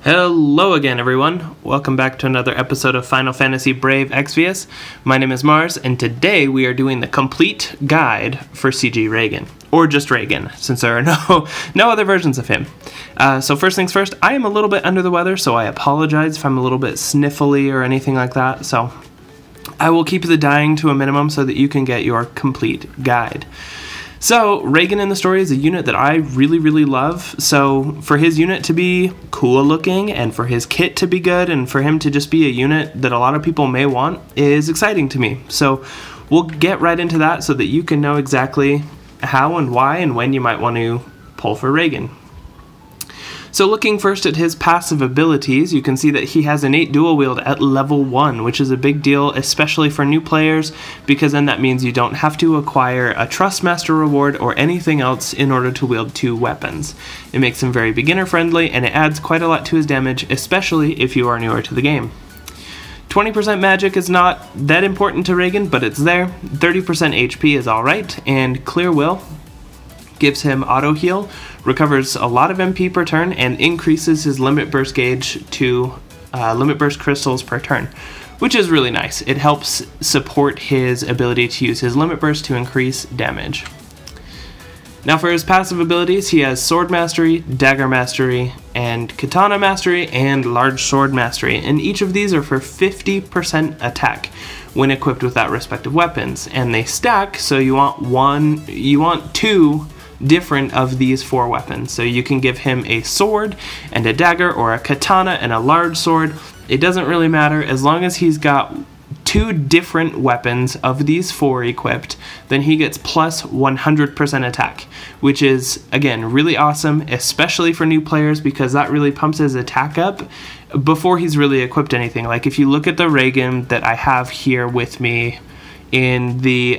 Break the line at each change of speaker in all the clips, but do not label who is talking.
Hello again, everyone. Welcome back to another episode of Final Fantasy Brave Exvius. My name is Mars, and today we are doing the complete guide for CG Raegen, or just Raegen, since there are no other versions of him. So first things first, I am a little bit under the weather, so I apologize if I'm a little bit sniffly or anything like that. So I will keep the dying to a minimum so that you can get your complete guide. So, Raegen in the story is a unit that I really love, so for his unit to be cool looking, and for his kit to be good, and for him to just be a unit that a lot of people may want is exciting to me. So, we'll get right into that so that you can know exactly how and why and when you might want to pull for Raegen. So looking first at his passive abilities, you can see that he has innate dual wield at level 1, which is a big deal, especially for new players, because then that means you don't have to acquire a Trustmaster reward or anything else in order to wield 2 weapons. It makes him very beginner friendly, and it adds quite a lot to his damage, especially if you are newer to the game. 20% magic is not that important to Raegen, but it's there. 30% HP is alright, and Clear Will gives him auto heal, recovers a lot of MP per turn, and increases his limit burst gauge to limit burst crystals per turn, which is really nice. It helps support his ability to use his limit burst to increase damage. Now for his passive abilities, he has Sword Mastery, Dagger Mastery, and Katana Mastery, and Large Sword Mastery, and each of these are for 50% attack when equipped with that respective weapons, and they stack, so you want 2 different of these 4 weapons. So you can give him a sword and a dagger, or a katana and a large sword. It doesn't really matter, as long as he's got 2 different weapons of these 4 equipped, then he gets plus 100% attack, which is, again, really awesome, especially for new players, because that really pumps his attack up before he's really equipped anything. Like if you look at the Raegen that I have here with me in the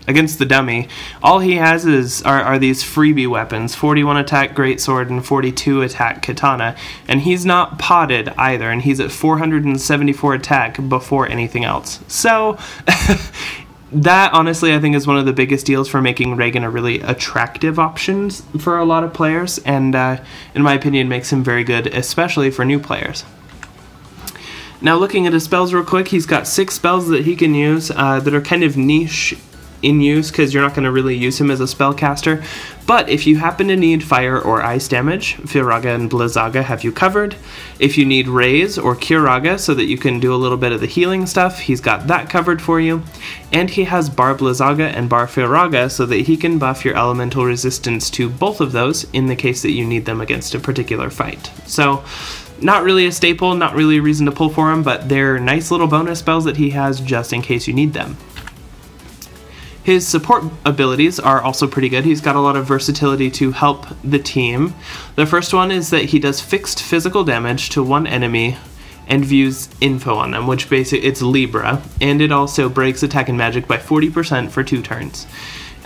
against the dummy, all he has are these freebie weapons, 41 attack greatsword and 42 attack katana, and he's not potted either, and he's at 474 attack before anything else. So that, honestly, I think is one of the biggest deals for making Raegen a really attractive option for a lot of players, and in my opinion makes him very good, especially for new players. Now looking at his spells real quick, he's got 6 spells that he can use that are kind of niche in use, because you're not going to really use him as a spellcaster, but if you happen to need fire or ice damage, Firaga and Blizzaga have you covered. If you need Raise or Curaga so that you can do a little bit of the healing stuff, he's got that covered for you, and he has Bar Blizzaga and Bar Firaga so that he can buff your elemental resistance to both of those in the case that you need them against a particular fight. So not really a staple, not really a reason to pull for him, but they're nice little bonus spells that he has just in case you need them. His support abilities are also pretty good. He's got a lot of versatility to help the team. The first one is that he does fixed physical damage to one enemy and views info on them, which basically it's Libra, and it also breaks attack and magic by 40% for 2 turns.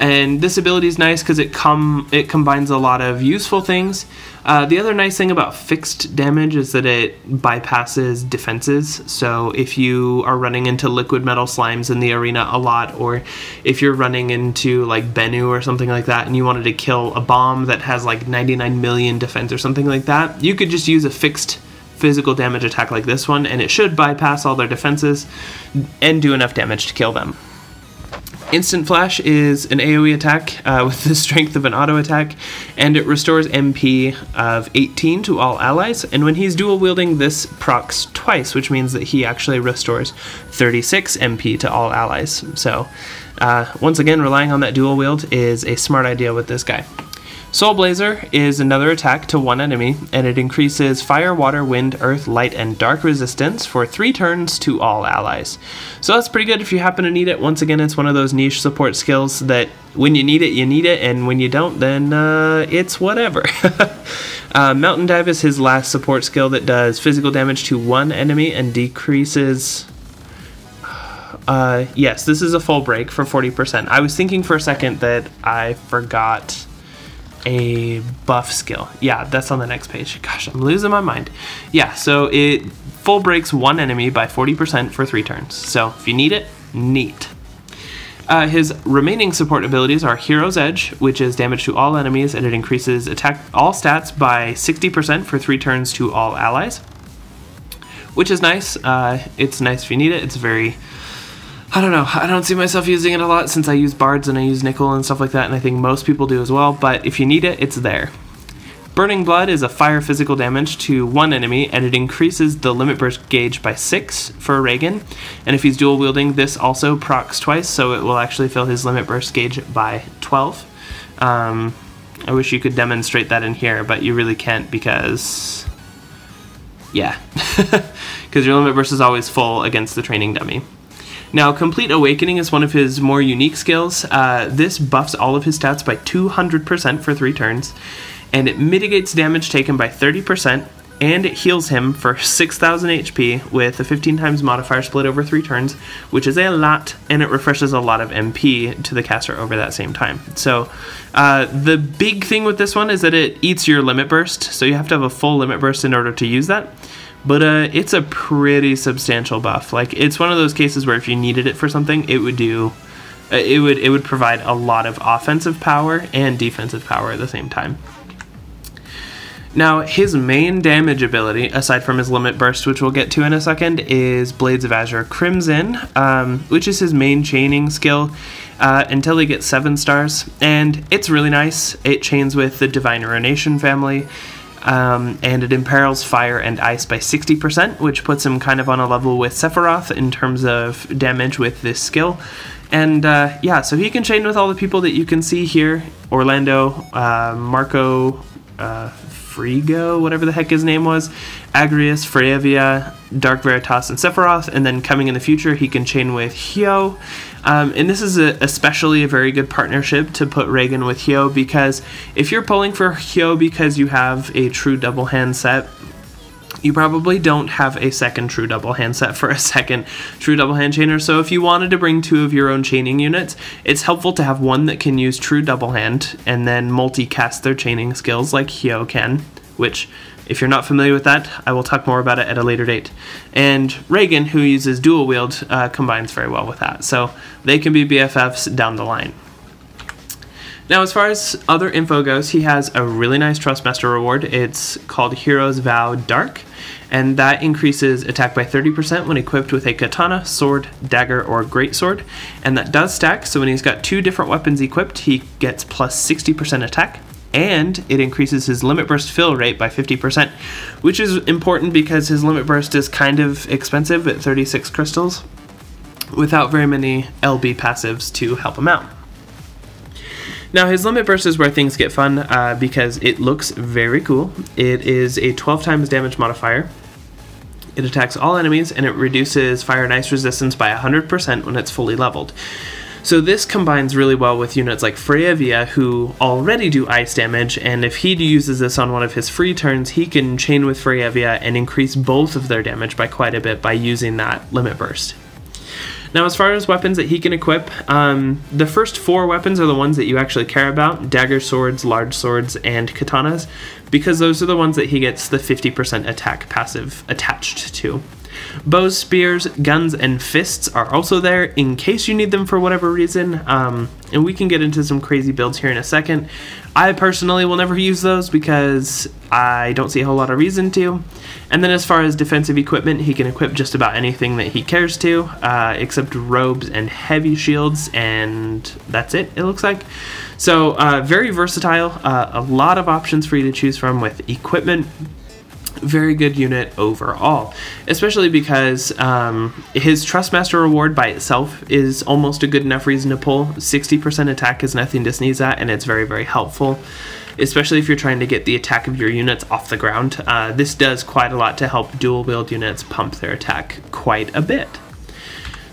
And this ability is nice because it combines a lot of useful things. The other nice thing about fixed damage is that it bypasses defenses. So if you are running into liquid metal slimes in the arena a lot, or if you're running into like Bennu or something like that and you wanted to kill a bomb that has like 99 million defense or something like that, you could just use a fixed physical damage attack like this one, and it should bypass all their defenses and do enough damage to kill them. Instant Flash is an AoE attack with the strength of an auto attack, and it restores MP of 18 to all allies, and when he's dual wielding, this procs twice, which means that he actually restores 36 MP to all allies. So once again, relying on that dual wield is a smart idea with this guy. Soul Blazer is another attack to one enemy, and it increases fire, water, wind, earth, light, and dark resistance for 3 turns to all allies. So that's pretty good if you happen to need it. Once again, it's one of those niche support skills that when you need it, and when you don't, then it's whatever. Mountain Dive is his last support skill that does physical damage to one enemy and decreases... yes, this is a full break for 40%. I was thinking for a second that I forgot a buff skill. Yeah, that's on the next page. Gosh, I'm losing my mind. Yeah, so it full breaks one enemy by 40% for 3 turns. So if you need it, neat. His remaining support abilities are Hero's Edge, which is damage to all enemies, and it increases attack all stats by 60% for 3 turns to all allies, which is nice. It's nice if you need it. It's very... I don't know. I don't see myself using it a lot since I use bards and I use nickel and stuff like that, and I think most people do as well, but if you need it, it's there. Burning Blood is a fire physical damage to one enemy, and it increases the limit burst gauge by 6 for Raegen. And if he's dual wielding, this also procs twice, so it will actually fill his limit burst gauge by 12. I wish you could demonstrate that in here, but you really can't because... yeah. Because your limit burst is always full against the training dummy. Now, Complete Awakening is one of his more unique skills. This buffs all of his stats by 200% for 3 turns. And it mitigates damage taken by 30%, and it heals him for 6,000 HP with a 15 times modifier split over 3 turns, which is a lot, and it refreshes a lot of MP to the caster over that same time. So the big thing with this one is that it eats your limit burst, so you have to have a full limit burst in order to use that. But it's a pretty substantial buff. Like, it's one of those cases where if you needed it for something, it would do... it would provide a lot of offensive power and defensive power at the same time. Now, his main damage ability, aside from his limit burst, which we'll get to in a second, is Blades of Azure Crimson, which is his main chaining skill until he gets 7 stars. And it's really nice. It chains with the Divine Ruination family, and it imperils fire and ice by 60%, which puts him kind of on a level with Sephiroth in terms of damage with this skill. And yeah, so he can chain with all the people that you can see here: Orlando, Marco, Frigo, whatever the heck his name was, Agrius, Freevia, Dark Veritas, and Sephiroth, and then coming in the future he can chain with Hyo. And this is especially a very good partnership to put Raegen with Hyo, because if you're pulling for Hyo because you have a true double hand set, you probably don't have a second true double hand set for a second true double hand chainer. So if you wanted to bring 2 of your own chaining units, it's helpful to have one that can use true double hand and then multicast their chaining skills like Hyo can, which, if you're not familiar with that, I will talk more about it at a later date. And Raegen, who uses dual wield, combines very well with that. So they can be BFFs down the line. Now, as far as other info goes, he has a really nice Trustmaster reward. It's called Hero's Vow Dark, and that increases attack by 30% when equipped with a katana, sword, dagger, or greatsword. And that does stack, so when he's got 2 different weapons equipped, he gets plus 60% attack, and it increases his limit burst fill rate by 50%, which is important because his limit burst is kind of expensive at 36 crystals, without very many LB passives to help him out. Now, his limit burst is where things get fun because it looks very cool. It is a 12 times damage modifier. It attacks all enemies, and it reduces fire and ice resistance by 100% when it's fully leveled. So this combines really well with units like Freevia, who already do ice damage, and if he uses this on one of his free turns, he can chain with Freevia and increase both of their damage by quite a bit by using that limit burst. Now, as far as weapons that he can equip, the first 4 weapons are the ones that you actually care about: dagger swords, large swords, and katanas, because those are the ones that he gets the 50% attack passive attached to. Bows, spears, guns, and fists are also there in case you need them for whatever reason, and we can get into some crazy builds here in a second. I personally will never use those because I don't see a whole lot of reason to. And then as far as defensive equipment, he can equip just about anything that he cares to, except robes and heavy shields, and that's it looks like. So very versatile, a lot of options for you to choose from with equipment. Very good unit overall, especially because his Trustmaster reward by itself is almost a good enough reason to pull. 60% attack is nothing to sneeze at, and it's very, very helpful, especially if you're trying to get the attack of your units off the ground. This does quite a lot to help dual wield units pump their attack quite a bit.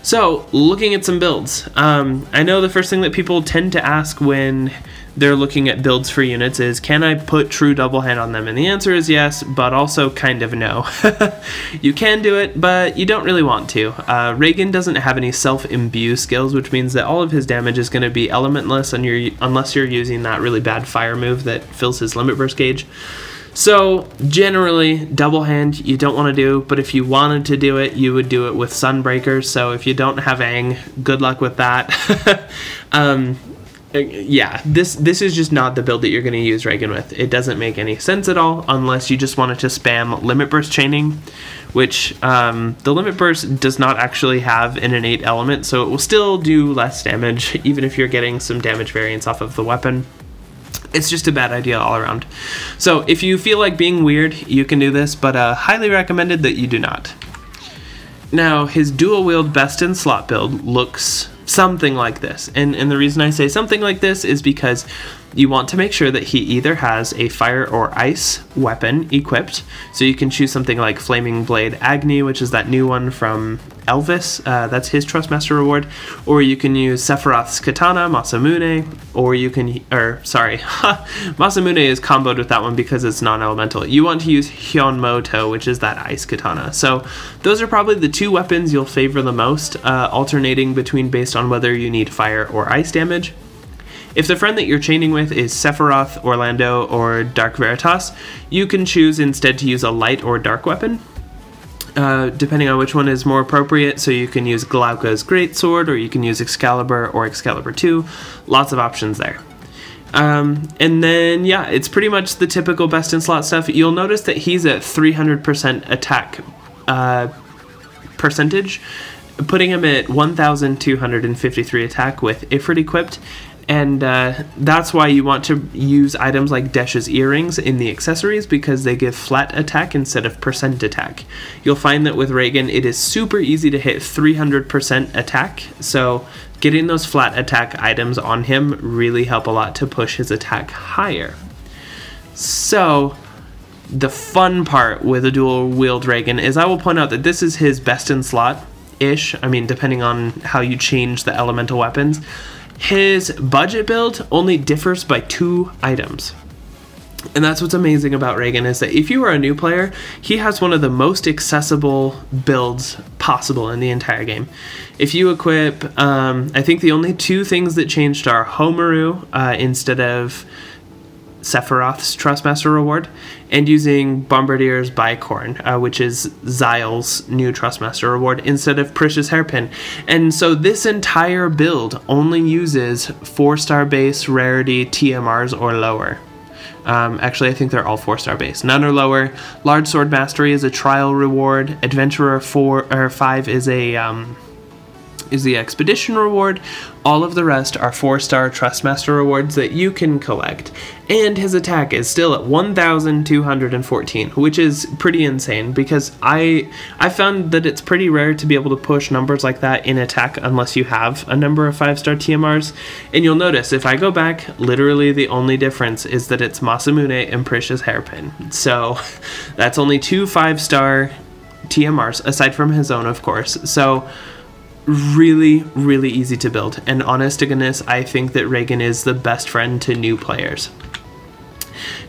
So, looking at some builds, I know the first thing that people tend to ask when they're looking at builds for units is, can I put true double hand on them? And the answer is yes, but also kind of no. You can do it, but you don't really want to. Raegen doesn't have any self-imbue skills, which means that all of his damage is going to be elementless unless you're using that really bad fire move that fills his limit burst gauge. So generally, double hand you don't want to do, but if you wanted to do it, you would do it with Sunbreakers. So if you don't have Aang, good luck with that. Yeah, this is just not the build that you're going to use Raegen with. It doesn't make any sense at all unless you just wanted to spam Limit Burst chaining, which the Limit Burst does not actually have an innate element, so it will still do less damage even if you're getting some damage variance off of the weapon. It's just a bad idea all around. So if you feel like being weird, you can do this, but highly recommended that you do not. Now, his dual wield best in slot build looks something like this. And the reason I say something like this is because you want to make sure that he either has a fire or ice weapon equipped. So you can choose something like Flaming Blade Agni, which is that new one from Elvis. That's his Trustmaster reward. Or you can use Sephiroth's Katana, Masamune, or you can, Masamune is comboed with that one because it's non-elemental. You want to use Hyonmoto, which is that ice katana. So those are probably the two weapons you'll favor the most, alternating between based on whether you need fire or ice damage. If the friend that you're chaining with is Sephiroth, Orlando, or Dark Veritas, you can choose instead to use a light or dark weapon, depending on which one is more appropriate. So you can use Glauca's Greatsword, or you can use Excalibur or Excalibur 2. Lots of options there. And then, yeah, it's pretty much the typical best in slot stuff. You'll notice that he's at 300% attack percentage, putting him at 1,253 attack with Ifrit equipped. And that's why you want to use items like Desh's earrings in the accessories, because they give flat attack instead of percent attack. You'll find that with Raegen, it is super easy to hit 300% attack, so getting those flat attack items on him really help a lot to push his attack higher. So the fun part with a dual wield Raegen is I will point out that this is his best in slot-ish, I mean, depending on how you change the elemental weapons. His budget build only differs by 2 items. And that's what's amazing about Raegen, is that if you are a new player, he has one of the most accessible builds possible in the entire game. If you equip, I think the only 2 things that changed are Homaru instead of Sephiroth's Trustmaster reward, and using Bombardier's Bicorn, which is Zyle's new Trustmaster reward, instead of Precious Hairpin. And so this entire build only uses 4-star base rarity TMRs or lower. Actually, I think they're all 4-star base. None are lower. Large Sword Mastery is a trial reward. Adventurer 4 or 5 is the expedition reward. All of the rest are 4-star Trustmaster rewards that you can collect. And his attack is still at 1,214, which is pretty insane, because I found that it's pretty rare to be able to push numbers like that in attack unless you have a number of 5-star TMRs. And you'll notice if I go back, literally the only difference is that it's Masamune and Precious Hairpin. So that's only 2 5-star TMRs, aside from his own, of course. So really, really easy to build, and honest to goodness, I think that Raegen is the best friend to new players.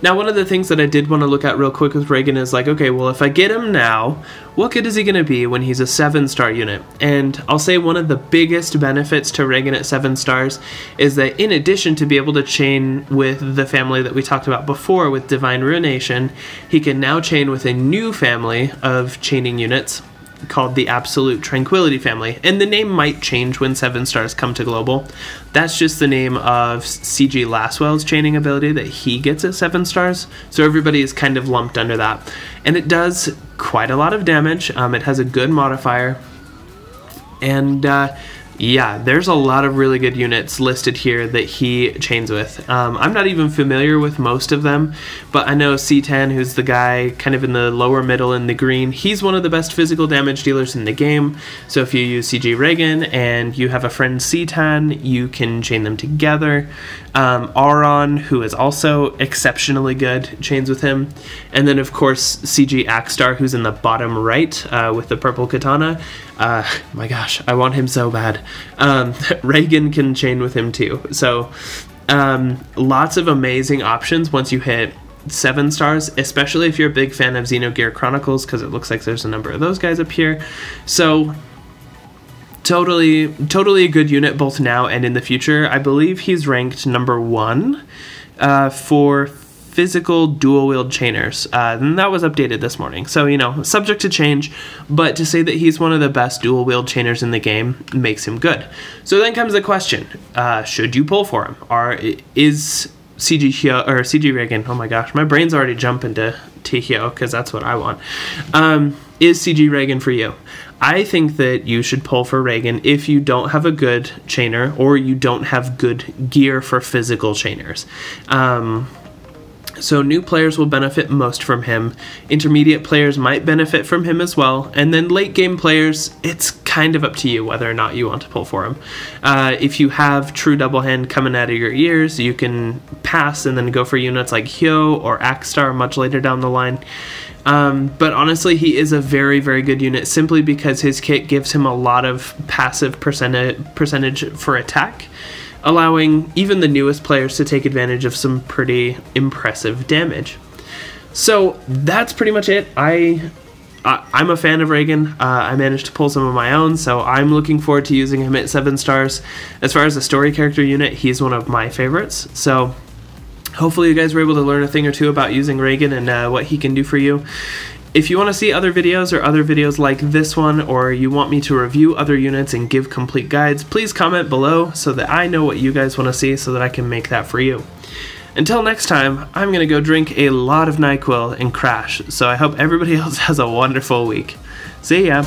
Now, one of the things that I did want to look at real quick with Raegen is like, okay, well, if I get him now, what good is he going to be when he's a 7-star unit? And I'll say one of the biggest benefits to Raegen at 7 stars is that in addition to be able to chain with the family that we talked about before with Divine Ruination, he can now chain with a new family of chaining units called the Absolute Tranquility family, and the name might change when 7 stars come to global. That's just the name of CG Laswell's chaining ability that he gets at 7 stars, so everybody is kind of lumped under that. And it does quite a lot of damage. It has a good modifier, and yeah, there's a lot of really good units listed here that he chains with. I'm not even familiar with most of them, but I know C10, who's the guy kind of in the lower middle in the green, he's one of the best physical damage dealers in the game. So if you use CG Raegen and you have a friend C10, you can chain them together. Auron, who is also exceptionally good, chains with him. And then, of course, CG Axstar, who's in the bottom right with the purple katana. My gosh, I want him so bad. Raegen can chain with him too. So lots of amazing options once you hit 7 stars, especially if you're a big fan of Xenogear Chronicles, because it looks like there's a number of those guys up here. So totally a good unit both now and in the future. I believe he's ranked number 1 for physical dual-wield chainers. And that was updated this morning. So, you know, subject to change, but to say that he's one of the best dual-wield chainers in the game makes him good. So then comes the question, should you pull for him? Is CG Raegen, oh my gosh, my brain's already jumping to Hyo because that's what I want. Is CG Raegen for you? I think that you should pull for Raegen if you don't have a good chainer or you don't have good gear for physical chainers. So new players will benefit most from him. Intermediate players might benefit from him as well. And then late game players, it's kind of up to you whether or not you want to pull for him. If you have true double hand coming out of your ears, you can pass and then go for units like Hyo or Axstar much later down the line. But honestly, he is a very, very good unit simply because his kit gives him a lot of passive percentage for attack, allowing even the newest players to take advantage of some pretty impressive damage. So that's pretty much it. I'm a fan of Raegen. I managed to pull some of my own, so I'm looking forward to using him at 7 stars. As far as a story character unit, he's one of my favorites. So hopefully you guys were able to learn a thing or two about using Raegen and what he can do for you. If you want to see other videos or other videos like this one, or you want me to review other units and give complete guides, please comment below so that I know what you guys want to see so that I can make that for you. Until next time, I'm going to go drink a lot of NyQuil and crash, so I hope everybody else has a wonderful week. See ya!